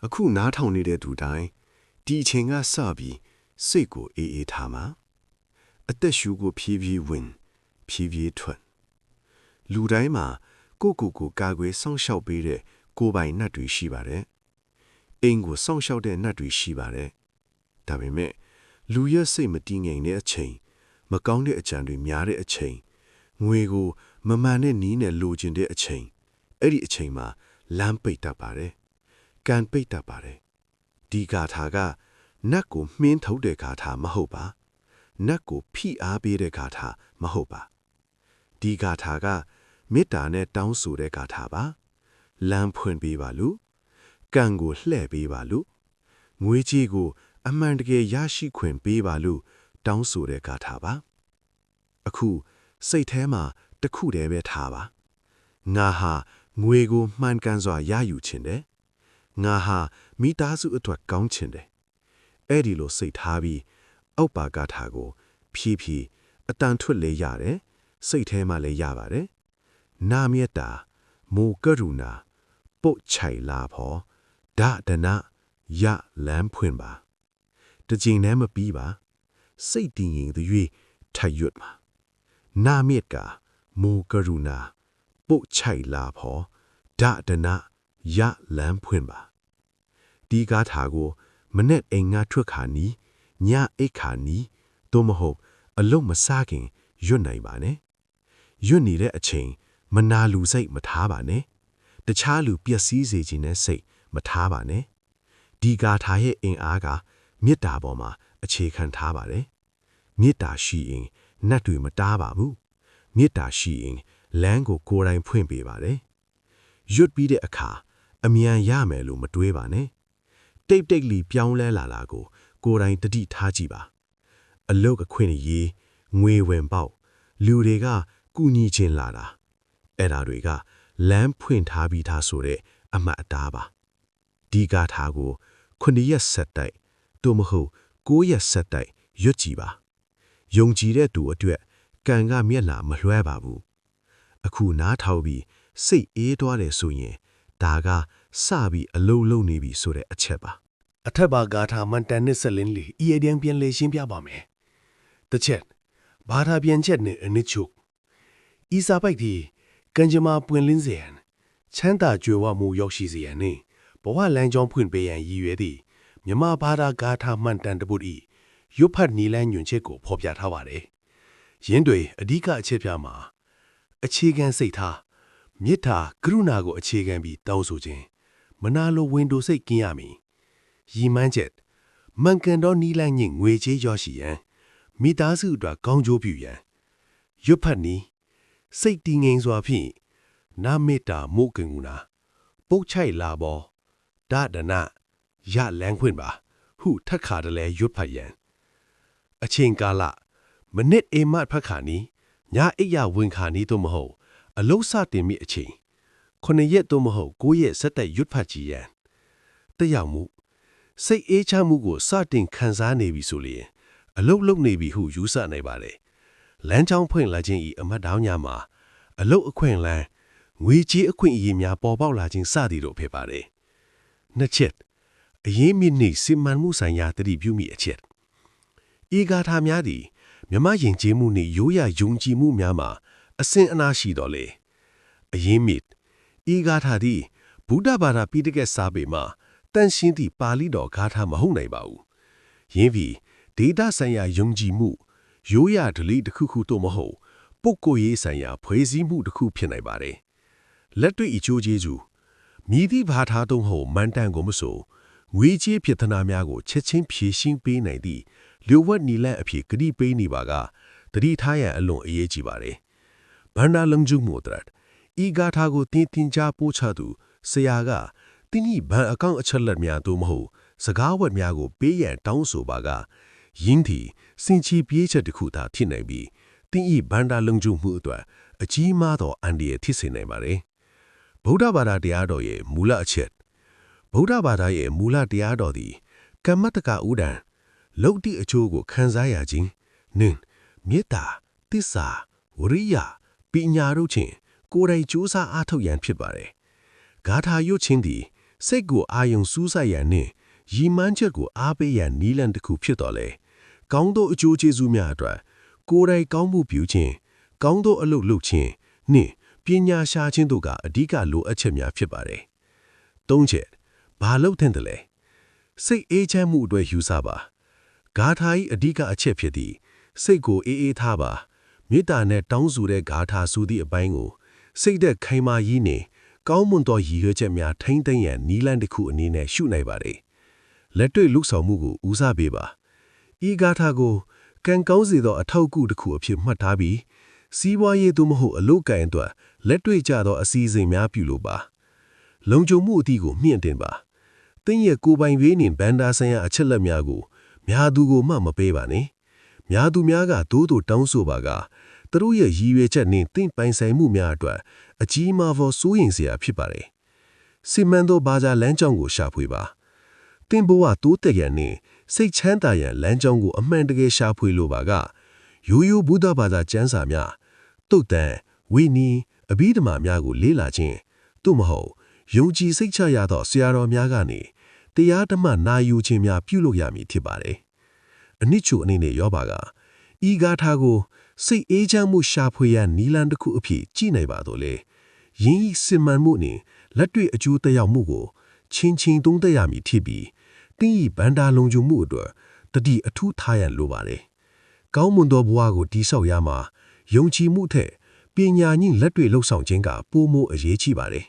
အခုနားထောင်နေတဲ့သူတိုင်းဒီအချိန်ကစပြီးစိတ်ကိုအေးအေးထားမှာအသက်ရှူကိုဖြည်းဖြည်းဝင်ဖြည်းဖြည်းထွက်လူတိုင်းမှာကိုကာကွယ်စောင့်ရှောက်ပေးတဲ့ကိုယ်ပိုင်နတ်တွေရှိပါတယ်အိမ်ကိုစောင့်ရှောက်တဲ့နတ်တွေရှိပါတယ်ဒါပေမဲ့လူရဲ့စိတ်မတည်ငြိမ်တဲ့အချိန်မကောင်းတဲ့အကြံတွေများတဲ့အချိန်ငွေကိုမမှန်တဲ့နည်းနဲ့လိုချင်တဲ့အချိန်အဲ့ဒီအချိန်မှာလမ်းပိတ်တတ်ပါတယ်ကံပိတ်တတ်ပါတယ်ဒီဂါထာကနတ်ကိုမှင်းထုတ်တဲ့ဂါထာမဟုတ်ပါနတ်ကိုဖိအားပေးတဲ့ဂါထာမဟုတ်ပါဒီဂါထာကမေတ္တာနဲ့တောင်းဆိုတဲ့ဂါထာပါလမ်းဖွင့်ပေးပါလို့ကံကိုလှည့်ပေးပါလို့ငွေကြေးကိုအမှန်တကယ်ရရှိခွင့်ပေးပါလို့တောင်းဆိုတဲ့ဂါထာပါအခုစိတ်ထဲမှာတခုတည်းပဲထားပါငါဟာငွေကိုမှန်ကန်စွာရယူခြင်းတယ်ငါဟာမိသားစုအတွက်ကောင်းခြင်းတယ်အဲ့ဒီလိုစိတ်ထားပြီးအောက်ပါဂါထာကိုဖြည်းဖြည်းအတန်ထွက်လေရတယ်စိတ်ထဲမှာလည်းရပါတယ်နာမေတ္တာမိုကရုဏာပုတ်ချိုင်လာဖို့ဒါဒနာရလမ်းဖွင့်ပါတကြင်နဲ့မပြီးပါစိတ်တည်ငြိမ်တဲ့၍ထရွတ်ပါနာမေတ္တာမိုကရုဏာပုတ်ချိုင်လာဖို့ဒါဒနာရလမ်းဖွင့်ပါဒီဂါထာကိုမနဲ့အိမ်ငါထွက်ခါနီးညအိတ်ခါနီးတို့မဟုတ်အလုံးမစားခင်ရွတ်နိုင်ပါနဲ့ရွတ်နေတဲ့အချိန်မနာလူစိတ်မထားပါနဲ့တခြားလူပျက်စီးစေခြင်းနဲ့စိတ်မထားပါနဲ့ဒီဂါထာရဲ့အင်အားကမေတ္တာပေါ်မှာအခြေခံထားပါတယ်မေတ္တာရှိရင်နတ်တွေမတားပါဘူးမေတ္တာရှိရင်လမ်းကိုကိုယ်တိုင်ဖွင့်ပေးပါတယ်ရွတ်ပြီးတဲ့အခါအမြန်ရမယ်လို့မတွေးပါနဲ့တိတ်လီပြောင်းလဲလာကိုကိုယ်တိုင်တတိထားကြည့်ပါအလုတ်အခွင့်အရေးငွေဝင်ပေါက်လူတွေကကူညီခြင်းလာတာအဲ့ဒါတွေကလမ်းဖွင့်ထားပြီးသားဆိုတဲ့အမှတ်အသားပါဒီဂါထာကို9ရက်ဆက်တိုက်တို့မဟုတ်9ရက်ဆက်တိုက်ရွတ်ကြည့်ပါယုံကြည်တဲ့သူအတွက်ကံကမျက်နှာမလွှဲပါဘူးအခုနားထောင်ပြီးစိတ်အေးသွားတယ်ဆိုရင်ဒါကစပြီးအလုံးလုံးနေပြီဆိုတဲ့အချက်ပါအထက်ပါဂါထာမှန်တန်နဲ့ဆက်လင်းလီဤအရင်ပြန်လေရှင်းပြပါမယ်တစ်ချက်ဘာသာပြန်ချက်နဲ့အနစ်ချုပ်ဤစာပိုက်ဒီကံကြမ္မာပွင့်လင်းစေရန်ချမ်းသာကြွယ်ဝမှုရောက်ရှိစေရန်နဲ့ဘဝလမ်းကြောင်းဖွင့်ပေးရန်ရည်ရွယ်သည့်မြမဘာသာဂါထာမှန်တန်တပုတ်ဤရွတ်ဖတ်နီလန်းညွန်ချက်ကိုဖော်ပြထားပါတယ်ယင်းတွေအဓိကအချက်ပြမှာအခြေခံစိတ်ထားမေတ္တာကရုဏာကိုအခြေခံပြီးတောင်းဆိုခြင်းမနာလိုဝင်တိုစိတ်ကင်းရမည်ရည်မှန်းချက်မှန်ကန်သောနီလန်းညင်ငွေချေးရရှိရန်မိသားစုအတွက်ကောင်းကျိုးပြုရန်ရွတ်ဖတ်နီစိတ်တည်ငြိမ်စွာဖြင့်နာမေတ္တာမို့ကင်ကူနာပုတ်ချိုက်လာပေါ်ဒါဒနာရလန်းခွင့်ပါဟုထက်ခါတလဲရွတ်ဖတ်ရန်အချိန်ကာလမနစ်အိမ်မတ်ဖတ်ခါနီညအိယာဝင်ခါနီတို့မဟုတ်အလုံးစတင်မိအချိန်9ရက်တို့မဟုတ်9ရက်ဆက်တိုက်ရွတ်ဖတ်ကြည့်ရန်တရားမှုစိတ်အေးချမ်းမှုကိုစတင်ခံစားနေပြီဆိုလျင်အလုတ်လုတ်နေပြီဟုယူဆနိုင်ပါတယ်လမ်းကြောင်းဖွင့်လာခြင်းဤအမတ်တောင်းညမှာအလုတ်အခွင့်လန်းငွေကြေးအခွင့်အရေးများပေါ်ပေါက်လာခြင်းစသည်တို့ဖြစ်ပါတယ်နှစ်ချက်အရေးမြင့်နှင့်စီမံမှုဆိုင်ရာတတိပြုမိအချက်ဤဂါထာများသည်မြမယဉ်ကျေးမှုနှင့်ရိုးရာယုံကြည်မှုများမှာအစဉ်အနာရှိတော်လေအရေးမြင့်ဤဂါထာသည်ဗုဒ္ဓဘာသာပိဋကတ်စာပေမှာတန်ရှင်းသည့်ပါဠိတော်ဂါထာမဟုတ်နိုင်ပါဘူးယင်းပြီးဒေတာဆိုင်ရာယုံကြည်မှုရိုးရာဓလေ့တစ်ခုခုတို့မဟုတ်ပုဂ္ဂိုလ်ရေးဆိုင်ရာဖွဲ့စည်းမှုတစ်ခုဖြစ်နိုင်ပါတယ်လက်တွေ့အကျိုးကျေးဇူးမြည်သည့်ဘာသာတုံးဟုတ်မန်တန်ကိုမဆိုငွေကြေးဖြစ်သနာများကိုချက်ချင်းဖြည့်ရှင်းပေးနိုင်သည့်လျှို့ဝှက်နီလန့်အဖြစ်ကတိပေးနေပါကတတိထားရန်အလွန်အရေးကြီးပါတယ်ဘန္နာလုံကျုံမိုဒရတ်ဤဂါထာကိုတင်ကြားပို့ချသူဆရာကတင်းဤဘန်အကောင့်အချက်လက်များတို့မဟုတ်စကားဝတ်များကိုပေးရန်တောင်းဆိုပါကယင်းသည်စင်ချီပြေးချက်တစ်ခုသာဖြစ်နိုင်ပြီးတင်းဤဘန္နာလုံကျုံမှုအတွက်အကြီးမားသောအန္တရာယ်ဖြစ်စေနိုင်ပါတယ်ဗုဒ္ဓဘာသာတရားတော်ရဲ့မူလအချက်ဗုဒ္ဓဘာသာရဲ့မူလတရားတော်သည်ကမ္မတကဥဒံလုတ်တိအချိုးကိုခံစားရခြင်းနှင့်မေတ္တာသစ္စာဝရိယပညာတို့ဖြင့်ကိုယ်တိုင်ကြိုးစားအားထုတ်ရန်ဖြစ်ပါတယ်ဂါထာရွတ်ခြင်းသည် စိတ်ကိုအာယုံစူးစိုက်ရန်နှင့်ရည်မှန်းချက်ကိုအားပေးရန်နီးလန်းတစ်ခုဖြစ်တော်လဲကောင်းသောအကျိုးကျေးဇူးများအတွက်ကိုယ်တိုင်ကောင်းမှုပြုခြင်းကောင်းသောအလုပ်လုပ်ခြင်းနှင့်ပညာရှာခြင်းတို့ကအဓိကလိုအပ်ချက်များဖြစ်ပါတယ်။၃ချက်ဘာလို့ထင်တယ်လဲစိတ်အေးချမ်းမှုအတွက်ယူဆပါဂါထာ၏အဓိကအချက်ဖြစ်သည့်စိတ်ကိုအေးထားပါမေတ္တာနဲ့တောင်းဆိုတဲ့ဂါထာဆိုသည့်အပိုင်းကိုစိတ်သက်ခိုင်မာကြီးနေကောင်းမွန်သောရည်ရွယ်ချက်များထိမ့်သိမ်းရန်နီးလန်းတစ်ခုအနေနဲ့ရှုနိုင်ပါတယ်လက်တွေ့လှုပ်ဆောင်မှုကိုဦးစားပေးပါဤဂါထာကိုကံကောင်းစေသောအထောက်အကူတစ်ခုအဖြစ်မှတ်ထားပြီးစီးပွားရေးသို့မဟုတ်အလုပ်ကိုင်အတွက်လက်တွေ့ကျသောအစီအစဉ်များပြုလုပ်ပါလုံခြုံမှုအသည့်ကိုမြင့်တင်ပါသင်ရဲ့ကိုယ်ပိုင်ရေးနှင့်ဘန္တာဆိုင်ရာအချက်လက်များကိုများသူကိုမှမပေးပါနဲ့များသူများကသို့တောင်းဆိုပါကသူတို့ရဲ့ရည်ရွယ်ချက်နှင့်သင်ပိုင်ဆိုင်မှုများအတွက်အကြီးမားသောစိုးရိမ်စရာဖြစ်ပါတယ်စီမံသောဘာသာလမ်းကြောင်းကိုရှာဖွေပါသင်ဘဝတိုးတက်ရန်နှင့်စိတ်ချမ်းသာရန်လမ်းကြောင်းကိုအမှန်တကယ်ရှာဖွေလိုပါကရိုးရိုးဘုဒ္ဓဘာသာကျမ်းစာများတုတ်တန်ဝိနည်းအဘိဓမ္မာများကိုလေ့လာခြင်းသို့မဟုတ်ယုံကြည်စိတ်ချရသောဆရာတော်များကနေတရားဓမ္မနာယူခြင်းများပြုလုပ်ရမည်ဖြစ်ပါတယ်အနှစ်ချုပ်အနေနဲ့ရောပါကဤဂါထာကိုစိတ်အေးချမ်းမှုရှာဖွေရန်နီလန်တစ်ခုအဖြစ်ကြည်နိုင်ပါတော့လေယင်းဤစင်မှန်မှုနှင့်လက်တွေ့အကျိုးသက်ရောက်မှုကိုချင်းသုံးသပ်ရမည်ဖြစ်ပြီးတင်းဤဘန္တာလုံခြုံမှုအတွက်တတိအထူးထားရန်လိုပါတယ်ကောင်းမွန်သောဘဝကိုတည်ဆောက်ရမှာယုံကြည်မှုထက်ပညာညှိလက်တွေ့လှုပ်ဆောင်ခြင်းကပိုမိုအရေးကြီးပါတယ်